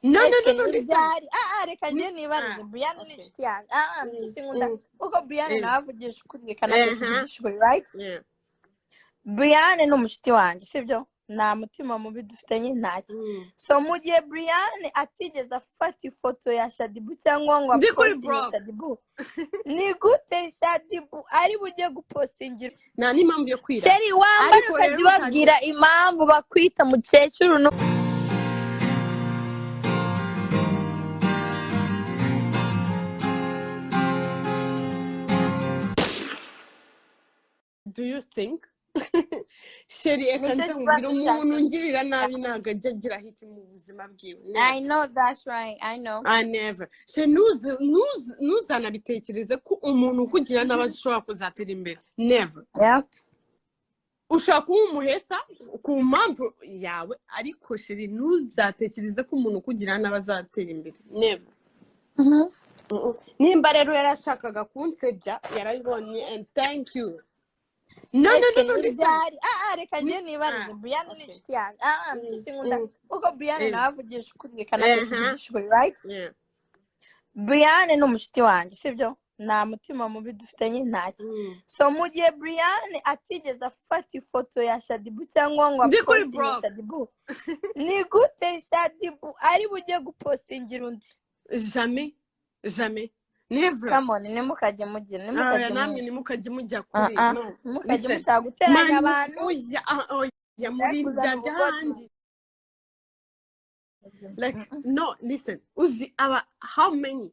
No, listen. byari reka njye nibarize Brian ni okay. inshuti yanjye mpyisi nkunda kuko Brian Mm. nawe avugisha ukuri reka natwe tuvugishe ukuri right Yeah. Brian ni umushuti wanjye sibyo nta mutima mubi dufitanye ntacyo so mu gihe Brian atigeze afata ifoto ya Shadibu cyangwa ngo Ndi kuri apostinge bro. Shadibu ni gute Shadibu ari bujye gupostingira Nta n'impamvu yo kwira. Sheri wambara Ariko ukajya rero ubabwira impamvu bakwita mukecuru no Do you think Sheri Nicyo ekanze kibazo mubwira umuntu cyanjye. ngirira nabi ntago ajya agira hiti mu buzima bwiwe. I know that's right I know I never. Sheri ntuzanabitekereze ko umuntu ukugira nabi ashobora kuzatera imbere. Never. yeah Ushaka kuba umuheta ku mpamvu yawe ariko Sheri ntuzatekereze ko umuntu ukugira nabi azatera imbere. Never. Nimba rero yarashakaga kunsebya yarabibonye and thank you. No, listen. byari reka njye nibarize Brian ni inshuti yanjye mpyisi nkunda kuko Brian nawe avugisha ukuri reka natwe tuvugishe ukuri right Yeah. Brian ni umushuti wanjye sibyo nta mutima mubi dufitanye ntacyo so mu gihe Brian atigeze afata ifoto ya Shadibu cyangwa ngo Ndi kuri apostinge bro. Shadibu ni gute Shadibu ari bujye gupostingira undi Jamais. Never. come on nimukajye mugira namwe nimukajye mujya kuri. No. nimukajye Listen. mushaka guteranya abantu Oya muri bya handi. Like no, listen. Uzi how many?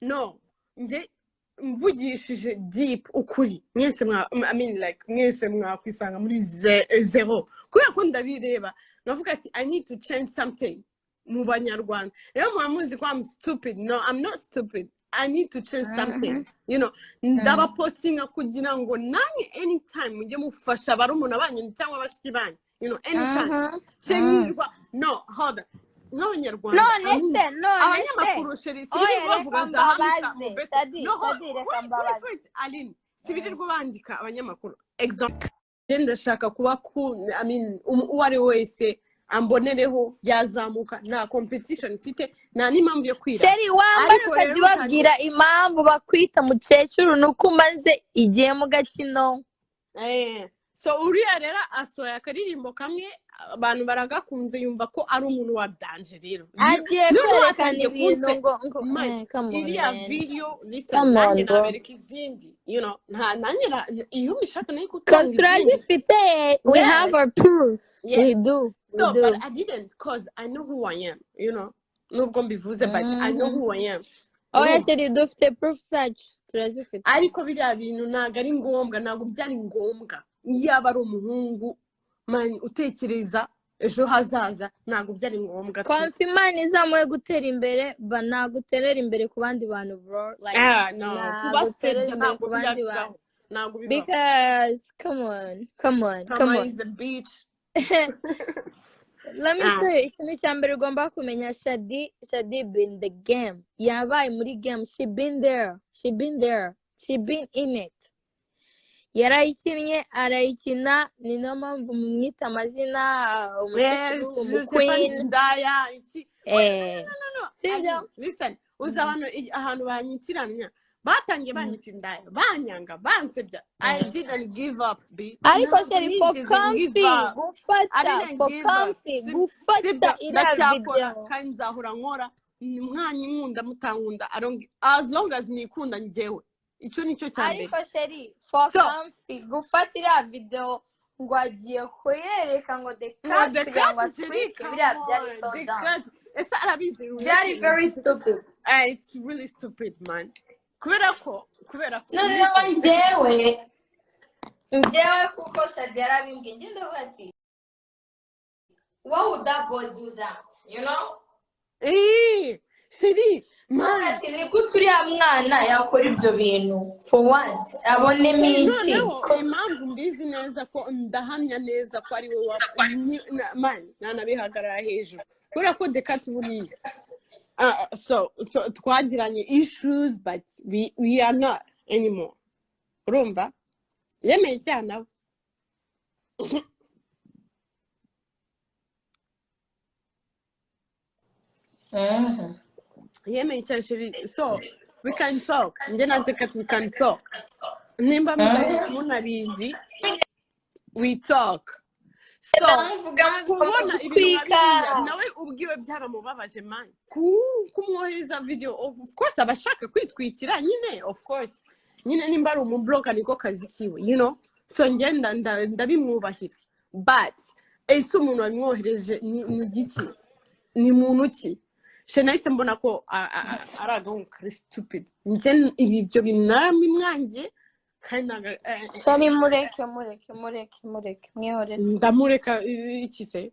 No. Nje mvugishije deep ukuri. Mwese I mean like mwese mwakwisanga muri zero. Kubera ko ndabireba. Navuga ati I need to change something mu banyarwanda. Rero mwamuzi ko I'm stupid. No, I'm not stupid. I need to change something. You know, ndaba postinga kugira ngo namwe anytime mujye mufasha barumuna banyu cyangwa bashiki banyu. You know, anytime. Chenirwa. No, hold on. N'abanyarwanda. Abanyamakuru Sheri sibiri bavuga za Hamza. Shadi reka mbabaze. Aline, sibirirwa bandika abanyamakuru. Example. Ndashaka kuba I mean, uwari wese ambonereho yazamuka nta competition mfite nta n'impamvu yo kwira Sheri wambara ukajya ubabwira impamvu bakwita mukecuru nuko umaze igihe mu gakino so uriya rero asohoye akaririmbo kamwe abantu baragakunze yumva ko ari umuntu wa danje rero agiye kwerekana ibintu ngo iriya video listen nanjye nabereka izindi you know nanjye iyo mbishaka nayo kutanga turazifite we have our proofs we do no but I didn't cause I know who I am you know nubwo mbivuze but I know who I am Sheri dufite proof zacu turazifite ariko biriya bintu ntago ari ngombwa ntago byari ngombwa yaba ari umuhungu man utekereza ejo hazaza ntago byari ngombwa Imana izamuye gutera imbere banaguterera imbere ku bandi bantu bro like no kubasebya ntago byabaho ntago bibaho because come on is a beach. Let me tell you, ikintu cya mbere ugomba kumenya Shadi been the game. Yabaye muri game. She been there. She been in it. Yarayikinnye arayikina ni no mpamvu mumwita amazina Queen Ndaya iki sibyo listen uza ahantu banyitiranya batangiye banyita indaya banyanga bansebya I didn't give up ariko Sheri for comfy gufata iriya video kandi nzahora nkora umwanya inkunda mutankunda as long as nikunda njyewe icyo nicyo cya mbere ariko Sheri for comfy gufata iriya video ngo agiye kuyereka ngo the cat kugira ngo atwike biriya byari so dumb ese arabizi byari very stupid it's really stupid man kubera ko noneho njyewe kuko Shadi yarabimbwiye njye ndavuga ati why would that boy do that you know Sheri ati ni gute uriya mwana yakora ibyo bintu for what abonemo iki impamvu mbizi neza ko ndahamya neza ko ari wowe man nanabihagarara hejuru kubera ko dekati buriya so twagiranye issues but we are not anymore urumva yemeye cyane yemeye icyo sheri so we can talk njye nanze kat we can talk nimba munabizi we talk so kubona ibintu nkabiriya nawe ubwiwe byaramubabaje man kumwohereza video of course abashaka kwitwikira nyine of course nyine nimba ari umubloga niko kazi kiwe you know so ngenda ndabimwubahira but ese umuntu wamwohereje ni giki ni muntu ki nahise mbona ko ari agahungu kari stupid njye ibyo bintu namimwangiye kandi shari mureke mwihorere ndamureka iki se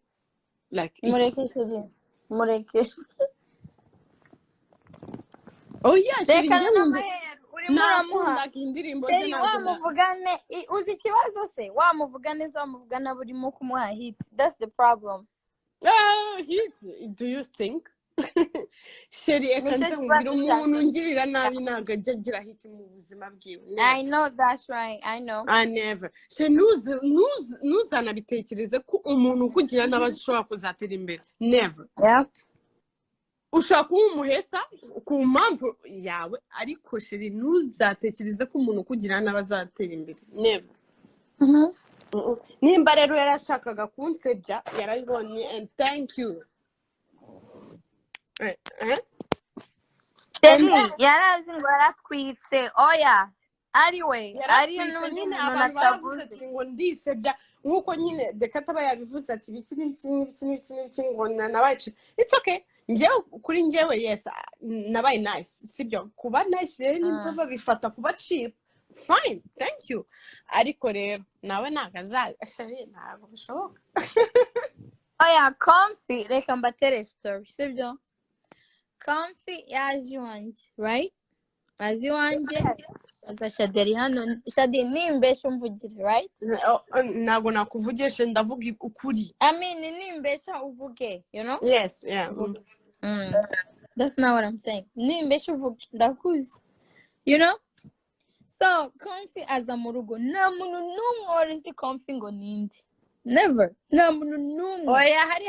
like mureke shari mureke oh yeah shari reka n'amahera urimo uramuha indirimbo shari wamuvugane uzi ikibazo se wamuvugana burimo kumuha hit that's the problem hit do you think sheri ekanze mbira umuntu ngirira nabi ntago ajya agira hit mu buzima bwiwe I know that's right I know I never sheri ntuzanabitekereze ko umuntu kugira n'abashobora kuzatera imbere never yeah ushaka kuba umuheta ku mpamvu yawe ariko sheri ntuzatekereze ko umuntu kugira n'abazatera imbere never nimba rero yarashakaga kunsebya yarabibonye and thank you yarazi ngo yaratwitse oya ariwe ariyo nyine abantu baravuze ati ngo ndisebya nk'uko nyine dekata aba yabivuze ati biki ngo nabaye it's okay njyewe kuri njyewe yes nabaye nice sibyo kuba nice rero nibwo babifata kuba cheap fine thank you ariko rero nawe nagazashari ntabwo bishoboka oya Comfy reka mbatere story sibyo Comfy yaje iwanjye right azi iwanjye aza Shaderi hano Shaderi nimbesha umvugire right ntabwo nakuvugisha ndavuga ukuri I mean nimbesha uvuge you know yes yeah that's not what I'm saying nimbesha uvuge ndakuzi you know so Comfy aza mu rugo nta muntu n'umwe warizi Comfy ngo ninde never nta muntu n'umwe oya hari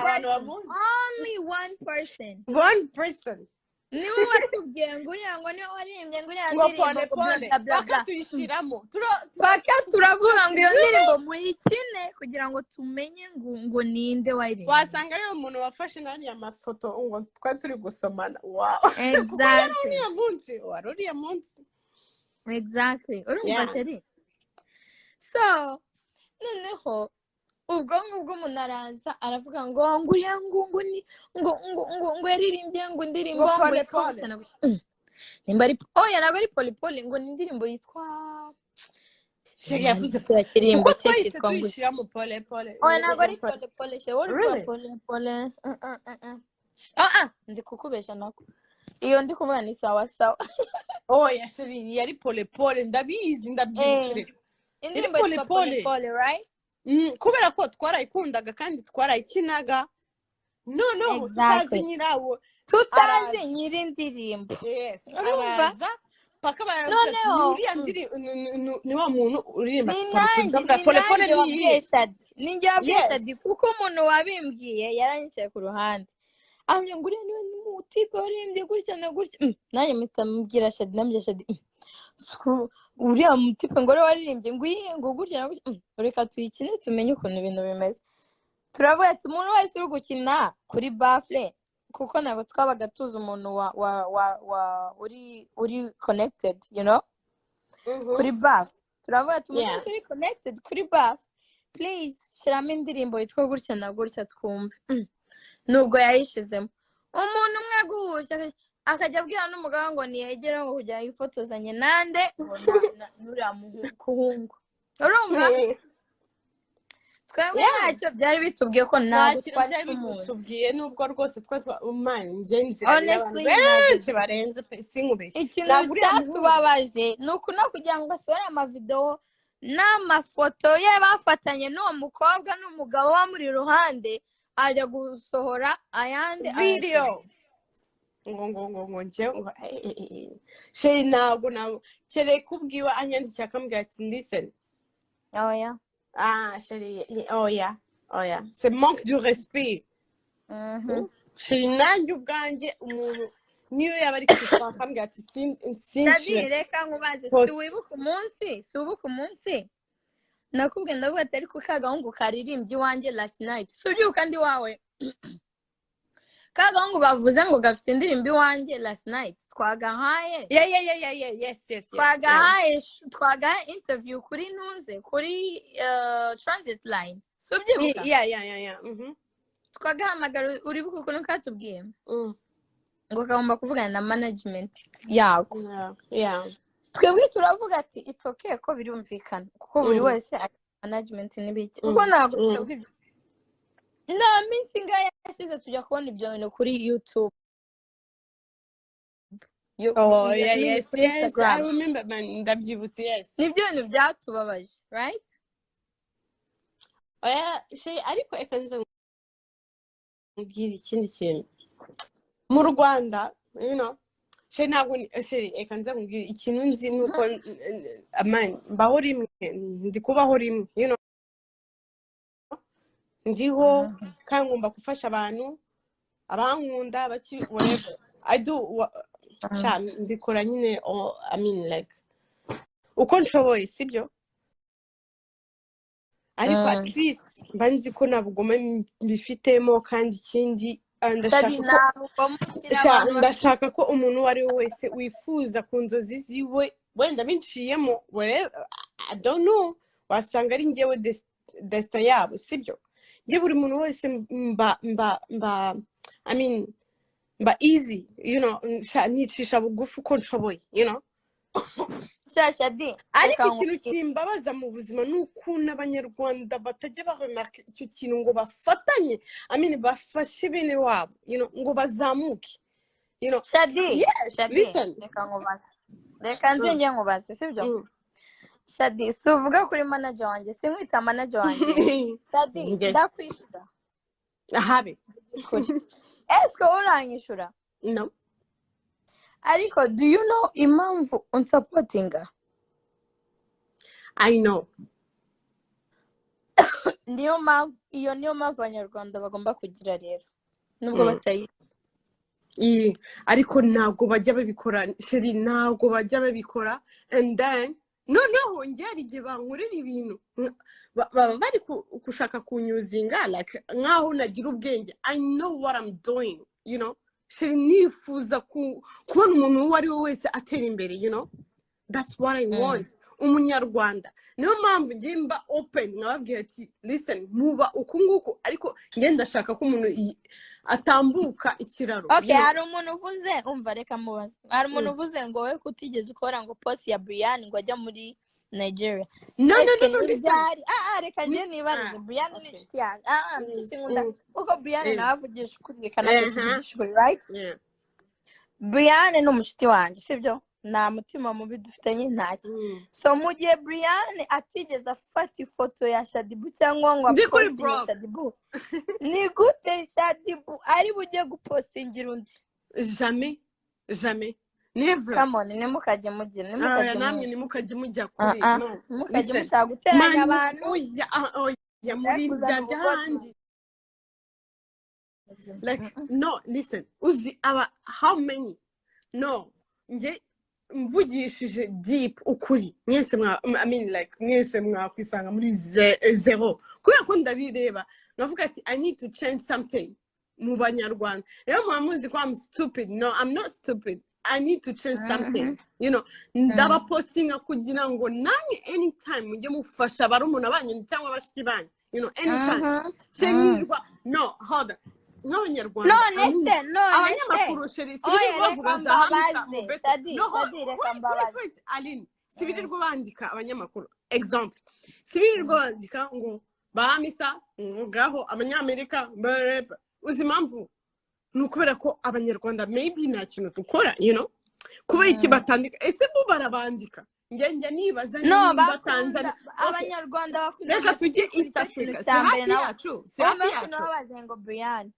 only one person niwe watubwiye ngo uriya ngo niwe waririmbye ngo uriya ndirimbo paka tuyishyiramo paka turavuga ngo iyo ndirimbo muyikine kugira ngo tumenye ngo ninde wayirimbye wasanga ariyo umuntu wafashe n'ariya mafoto ngo twari turi gusomana wow exactly wari uriya munsi exactly urumva sheri so noneho ubwo umuntu araza aravuga ngo uriya ngo yaririmbye ngo indirimbo ngo yitwa gusana gusa nimba ari oya ntabwo ari Polly ngo ni indirimbo yitwa sheri yavuze kiriya kirimbo cye cyitwa ngo Polly oya ntabwo ari Polly sheri wari Polly ndi kukubesha nako iyo ndi kuvuga ni sawa oya sheri yari Polly ndabizi ndabyibukire indirimbo yitwa Polly right kubera ko twarayikundaga kandi twarayikinaga no tutazi nyirawo tutazi nyiri indirimbo yes araza paka baravuga ni wa muntu uririmba Polly ni njye wabwiye kuko umuntu wabimbwiye yaranyicaye ku ruhande aho ngo uriya niwe mutipe waririmbye gutya na gutya nanjye mpita mubwira Shadi uriya mutipe ngo waririmbye ngo gutya na gutya reka tuyikine tumenye ukuntu ibintu bimeze turavuga ati umuntu wese uri gukina kuri bafle kuko ntabwo twabaga tuzi umuntu uri connected you know kuri baf turavuga ati umuntu wese uri connected kuri baf please shyiramo indirimbo yitwa gutya na gutya twumve nubwo yayishizemo umuntu umwe aguhuje akajya abwira n'umugabo ngo niyegere ngo kujya yifotozanye nande nuriya muhungu urumva twebwe ntacyo byari bitubwiye ko ntabwo twari tumuzi tubwiye nubwo rwose nge nzira benshi barenze sinkubeshye ikintu cyatubabaje ni uku no kugira ngo asohore amavidewo n'amafoto ye bafatanye n'uwo mukobwa n'umugabo bamuri iruhande ajya gusohora ayandi video ngo njyewe sheri ntabwo kereye kubwiwe anyandikira akambwira ati listen oya sheri oya oya c'est manque du respect Mhm. sheri nanjye ubwanjye umuntu niyo yaba ari kwitwa akambwira ati Shadi sinshire reka nkubaze post si wibuka umunsi nakubwiye ndavuga ati ariko ka gahungu karirimbye iwanjye last night si ubyuka ndi wawe ka gahungu bavuze ngo gafite indirimbo iwanjye last night twagahaye yes twagahaye interview kuri ntuze kuri transit line si ubyibuka twagahamagara uribuka ukuntu katubwiye ngo kagomba kuvugana na management yako twebwe turavuga ati it's okay ko birumvikana kuko buri wese management n'ibiki kuko ntabwo twebwe ibyo nta minsi ngaya yashize tujya kubona ibyo bintu kuri YouTube yes I remember man ndabyibutse yes nibyo bintu byatubabaje right oya sheri ariko eka nze mbwira ikindi kintu mu Rwanda sheri ntabwo sheri eka nze mbwira ikintu nzi nuko amani mbaho rimwe ndi kubaho rimwe ndiho kandi ngomba gufasha abantu abankunda baki whatever I do mbikora nyine I mean like uko nshoboye sibyo ariko at least mba nzi ko nabugome mbifitemo kandi ikindi ndashaka ko umuntu uwo ari we wese wifuza ku nzozi ziwe wenda binciyemo I don't know wasanga ari njyewe destin yabo sibyo njye buri muntu wese mba easy nicisha bugufi uko nshoboye ariko ikintu kimbabaza mu buzima ni ukuntu abanyarwanda batajya baremarka icyo kintu ngo bafatanye bafashe bene wabo ngo bazamuke reka nze njye nkubaze sibyo Shadi si uvuga kuri manager wanjye sinkwita manager wanjye Shadi ndakwishyura habe eske uranyishyura no ariko do you know impamvu unsupportinga I know niyo mpamvu abanyarwanda bagomba kugira rero nubwo batayizi ariko ntabwo bajya babikora sheri ntabwo bajya babikora and then noneho njye hari igihe bankorera ibintu baba bari gushaka kunyuzinga like nkaho nagira ubwenge I know what I'm doing sheri nifuza kubona umuntu uwo ari we wese atera imbere that's what I want umunyarwanda niyo mpamvu ngiye mba open nkababwira ati listen muba uku nguku ariko njye ndashaka ko umuntu atambuka ikiraro hari umuntu uvuze umva reka mubaze hari umuntu uvuze ngo wowe kutigeze ukora ngo post ya Brian ngo ajya muri Nigeria no reka njye nibarize Brian ni inshuti yanjye sinkunda kuko Brian nawe avugisha ukuri reka natwe tuvugisha ukuri right Brian ni umushuti wanjye sibyo nta mutima mubi dufitanye ntacyo so mu gihe Brian atigeze afata ifoto ya Shadibu cyangwa ngo apostinge Shadibu ni gute Shadibu ari bujye gupostingira undi jamais never come on nimukajye mujya kuri mukajye mushaka guteranya abantu muri byajya hanze like no listen uzi how many no nge mvugishije deep ukuri mwese mwese mwakwisanga muri zero kubera ko ndabireba navuga ati I need to change something mu banyarwanda rero muzi ko I'm stupid no I'm not stupid I need to change something ndaba postinga kugira ngo namwe anytime mujye mufasha barumuna banyu cyangwa bashiki banyu anytime shemirwa no hold on nk'abanyarwanda abanyamakuru sheri bavuga za Aline sibirirwa bandika abanyamakuru example sibirirwa bandika ngo bahamisa ngaho abanyamerika uzi impamvu ni ukubera ko abanyarwanda maybe nta kintu dukora kuba iki batandika ese bo barabandika njye nibaza niba Tanzania abanyarwanda bakunda reka tujye East Africa si hafi yacu ngo Brian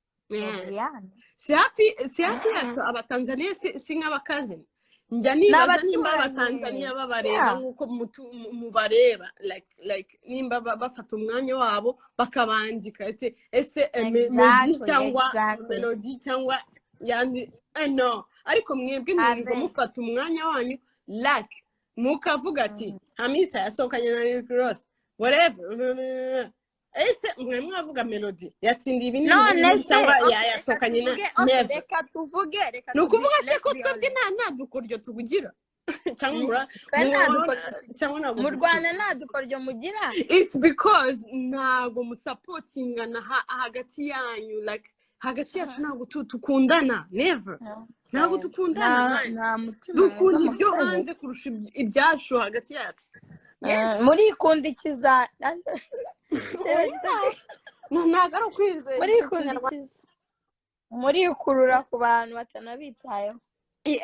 si hafi yacu abatanzaniya si nk'abakazini njya nibaza nimba n'abaturanyi abatanzaniya babareba yeah nk'uko mubareba like nimba bafata umwanya wabo bakabandika ese Meddy cyangwa Melody cyangwa yandi no ariko mwebwe mwirirwa mufata umwanya wanyu like mukavuga ati Hamisa yasohokanye na Rick Ross whatever ese mwe mwavuga Melody yatsindiye ibinini cyangwa yasohokanye na Never reka tuvuge nukuvuga se ko twebwe nta dukoryo tubugira cyangwa mu Rwanda nta dukoryo mugira it's because ntago musapotingana hagati yanyu like hagati yacu ntago tukundana never ntago tukundana dukunda ibyo hanze kurusha ibyacu hagati yacu muri kundikiza ntago ari ukwizwe muri kundikiza muri kurura ku bantu batanabitayeho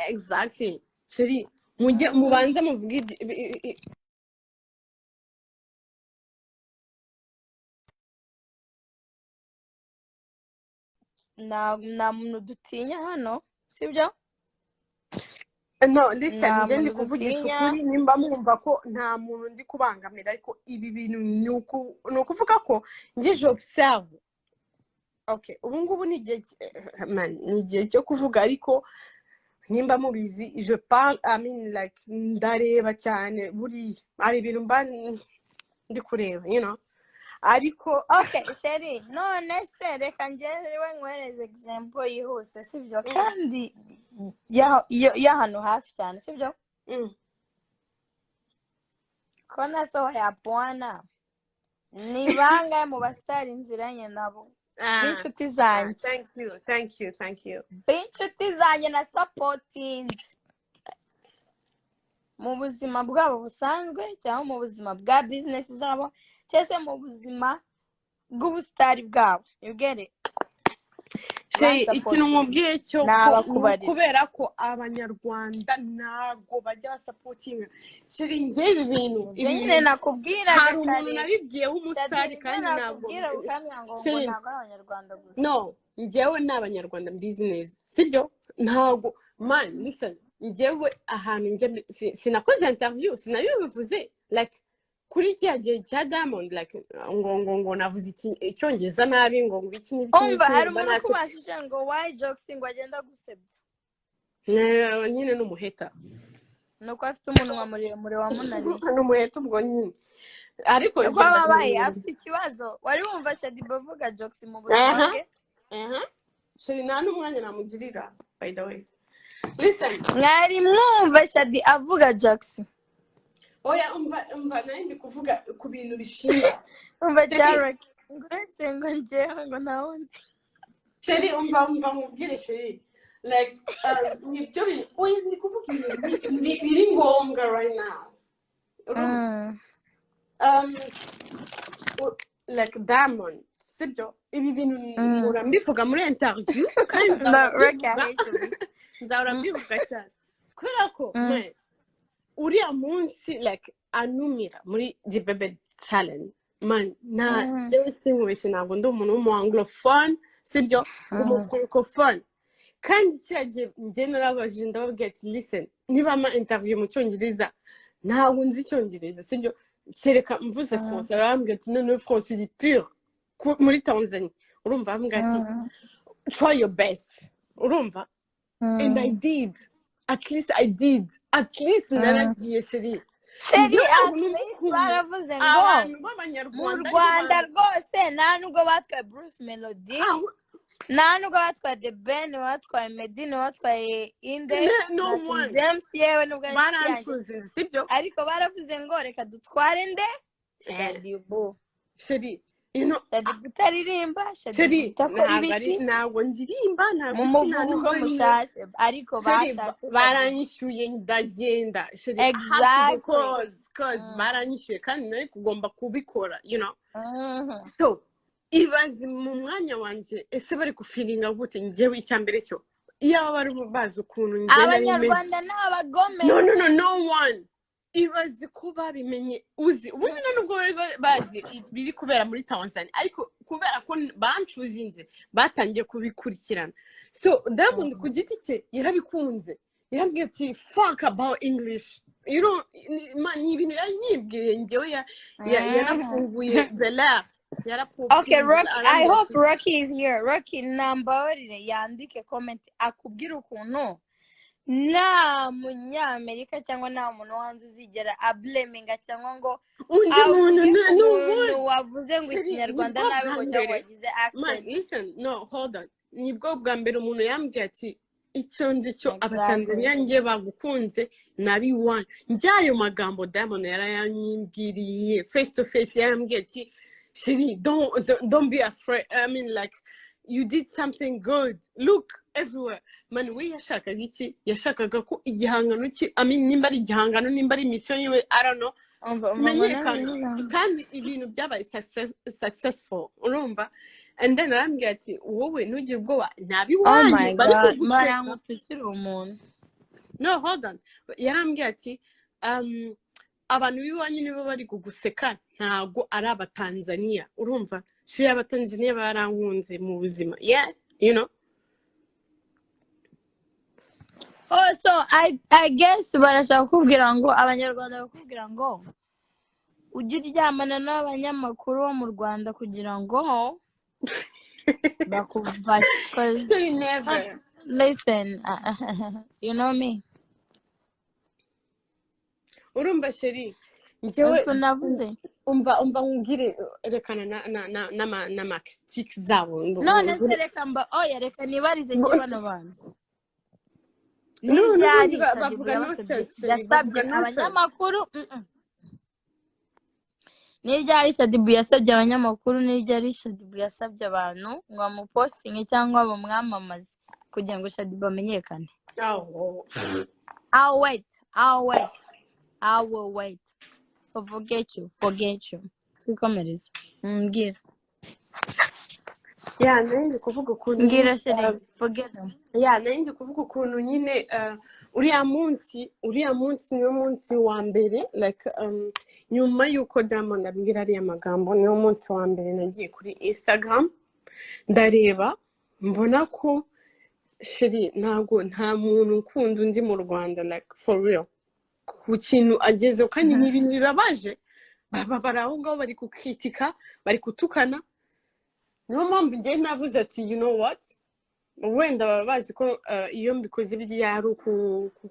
exactly sheri mujye mubanze muvuge nta muntu dutinya hano sibyo no listen njye ndi kuvugisha ukuri nimba mwumva ko nta muntu ndi kubangamira ariko ibi bintu ni ukuvuga ko njye j'observe okay ubu ngubu ni igihe cyo kuvuga ariko nimba mubizi je parle I mean like ndareba cyane buriya ari ibintu mba ndi kureba you know ariko okay sheri none se reka njyewe nkwereze example yihuse sibyo kandi y'ahantu hafi cyane sibyo ko nasohoye Bwana ni bangahe mu basitari inziranye nabo b'inshuti zanjye thank you b'inshuti zanjye na supportinze mu buzima bwabo busanzwe cyangwa mu buzima bwa business zabo cyese mu buzima bw'ubusitari bwabo ubwere ikintu mubwiye cyo kubera ko abanyarwanda ntago bajya basapotinga sheri njye ibi bintu nyine nakubwira hari umuntu nabibwiye w'umusitari kandi ntabwo no njyewe ni abanyarwanda business sibyo ntago man listen njyewe ahantu njye sinakoze interview sinabivuze like kuri kiriya gihe cya Diamond like ngo navuze icyongereza nabi ngo iki n'ibiki umva hari umuntu kubashije ngo why jokes ngo agenda gusebya nyine n'umuheta nuko afite umunwa muremure wamunaniye n'umuheta ubwo nyine ariko ubwo babaye afite ikibazo wari wumva Shadi bavuga jokes mu buzima bwe sheri nta n'umwanya namugirira by the way listen mwari mwumva Shadi avuga jokes oya umva nandi kuvuga ku bintu bishinga umva Jarek ngurese ngo njyewe ngo nawundi sheri umva mubwire sheri like nibyo oya ndi kuvuga ibintu biri ngombwa right now like Diamond sibyo ibi bintu murambivuga muri interview kandi nzahora mbivuga cyane kubera ko uriya munsi like anumira muri Jibebe challenge man jewe sinkubeshye ntabwo ndi umuntu w'umuanglophone sibyo umufrancophone kandi kiragiye njye narabaje ndababwira ati listen niba ama interview mu cyongereza ntabwo nzi icyongereza sibyo kereka mvuze français arambwira ati none français ni pur muri Tanzania urumva bambwira ati try your best urumva and I did at least naragiye sheri baravuze ngo mu Rwanda rwose nta nubwo batwaye Bruce Melody nta nubwo batwaye The Ben batwaye Meddy batwaye Inde James yewe nubwo baransuze sibyo ariko baravuze ngo reka dutware nde sheri utaririmba sheri ntabwo ndirimba mu muvugo mushatse ariko bashatse baranyishyuye ndagenda sheri cause baranyishyuye kandi nari kugomba kubikora you know so ibaze mu mwanya wanjye ese bari kufiringa gute njyewe icyambere cyo iyo bari bazi ukuntu njye abanyarwanda n'abagome no one ibaze ko babimenye uzi ubundi nubwo bari bazi biri kubera muri Tanzania ariko kubera ko bancuzinze batangiye kubikurikirana so Diamond ku giti cye yarabikunze yambwiye ati fuck about English, you know, ni ibintu yanyibwiye njyewe yarafunguye Bella Okay, yarapopinze Rocky, I arambwira hope ati Rocky is here. Rocky, nambabarire yandike comment akubwira ukuntu nta munyamerika cyangwa nta muntu hanze uzigera ableminga cyangwa ngo undi muntu umuntu wavuze ngo ikinyarwanda nabi ngo cyangwa wagize man, accent. listen, no, hold on, nibwo bwa mbere umuntu yambwiye ati icyo nzi cyo Exactly. abatanzania ngiye bagukunze nabi one njyayo magambo Diamond yarayanyibwiriye face to face, yarambwiye ati Shiri, don't be afraid. I mean, like, you did something good. Look everywhere. Man, we yashakaga ko igihangano ki, I mean, nimba ari igihangano, nimba ari mission yiwe, I don't know. Menyekana. Kandi ibintu byabaye successful. Urumva? And then arambwira ati wowe ntugire ubwoba nabi Oh my wanjye bari god, kuguseka. marangupikira umuntu. No, hold on. Yarambwira ati abantu b'iwanyu nibo bari kuguseka ntago ari abatanzania. Urumva? Shiri abatanzania barankunze mu buzima. Yeah, you know. Oh, so I guess barashaka kubwira ngo abanyarwanda bakubwira ngo ujye uryamana n'abanyamakuru bo mu Rwanda kugira ngo bakufashe. They never. Listen, you know me. Urumva Shiri, njyewe Uko navuze. umva ngire rekana na critique zabo. None se reka reka nibarize njye bano bantu. No, N'ibyari bavuga no sense. yasabye abanyamakuru. N'ibyari Shadibu yasabye abanyamakuru, n'ibyari Shadibu yasabye abantu ngo bamupostinge cyangwa bamwamamaze kugira ngo Shadibu amenyekane. Oh. I'll wait. I will wait. So forget you. Twikomereze. Mbwira. Yeah, nari kuvuga ukuntu. Mbwira Shadibu. Forget them. Yeah, nari kuvuga ukuntu nyine uriya munsi niyo munsi wa mbere, like nyuma yuko Diamond abwira ariya magambo niyo munsi wa mbere nagiye kuri Instagram ndareba mbona ko Shiri nta muntu ukunda undi mu Rwanda, like for real, ku kintu agezeho kandi ni ibintu bibabaje. Bari aho ngaho bari kukritika, bari kutukana. Niyo mpamvu njye navuze ati you know what, wenda baba bazi ko iyo mbikoze biriya ari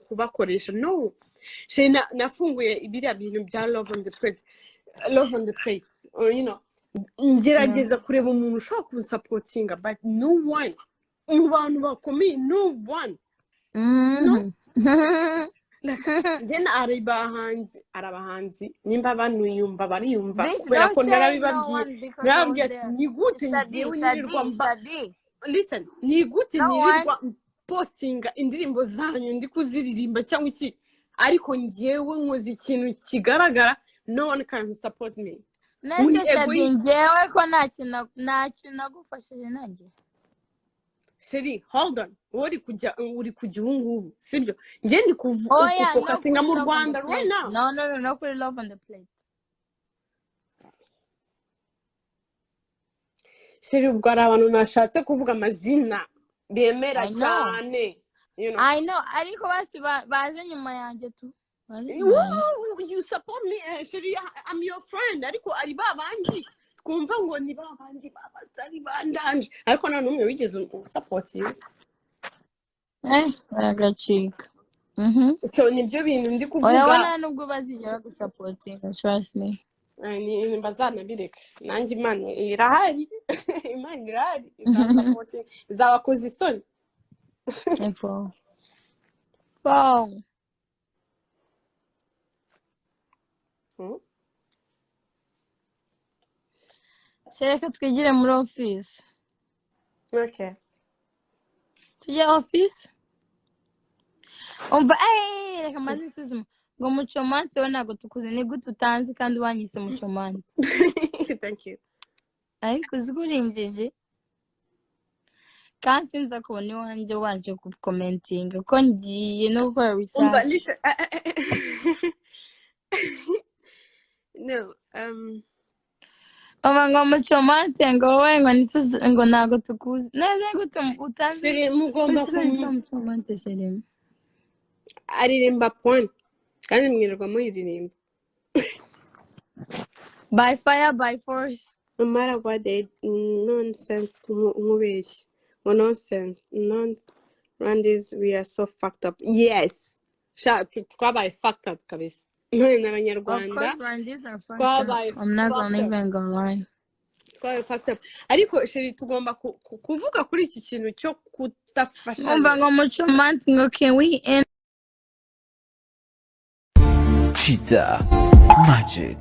kubakoresha. No, Shiri nafunguye ibiriya bintu bya love on the plate, you know, ngerageza kureba umuntu ushobora kunsapotinga, but no one mu bantu bakomeye, no one. No. Njye arabahanzi nimba banuyumva bariyumva kubera ko narabibabwiye. Narababwiye ati ni gute njyewe nirirwa listen, ni gute nirirwa postinga indirimbo zanyu ndi kuziririmba cyangwa iki, ariko njyewe nkoze ikintu kigaragara, no one can support me. Nese Shadi njyewe ko nta kintu nagufashije nanjye. Shiri, hold on. Uri kujya ngubu, sibyo? Njye ndi kufocusinga mu Rwanda right now. No, kuri love on the plate. Shiri, ubwo ari abantu nashatse kuvuga amazina bemera cyane. You know. I know, ariko basi baze nyuma yanjye tu. You support me, Shiri, I'm your friend. Ariko ari babandi twumva ngo ni babandi babasari bandanje, ariko nta numwe wigeze support you. Agacika. So nibyo bintu ndi kuvuga. Oya wana nubwo bazigera gusupportinga, trust me. Ni bazanabireka. Nanjye Imana irahari. Imana irahari. Izasupporting. Izabakoza isoni. Info. Reka twigire muri office. Okay. Tujye office. Umva reka maze isuzuma ngo mucomanti we ntabwo tukuze, ni gute utanzi kandi wanyise mucomanti. Thank you. Ariko uzi ko urinjije kandi sinza kubona iwanjye waje kukomentinga ko ngiye no gukora research. Listen. No. Ngo mucomanti ngo wowe ngo ntabwo tukuze. Neza ngo utanzi. Shiri, mugomba mucomanti Shiri. aririmba point kandi mwirirwa muyiririmba by fire by force. no matter what they nonsense nkubeshye ngo nonsense Rwandese we are so fucked up. Yes twabaye fucked up kabisa none Of n'abanyarwanda course, Rwandese are fucked up. twabaye I'm not fucked gonna up even go lie. twabaye fucked up ariko sheri tugomba kuvuga kuri iki kintu cyo Ngumva kudafashanya ngo mucumanti ngo can we end Cheetah Magic.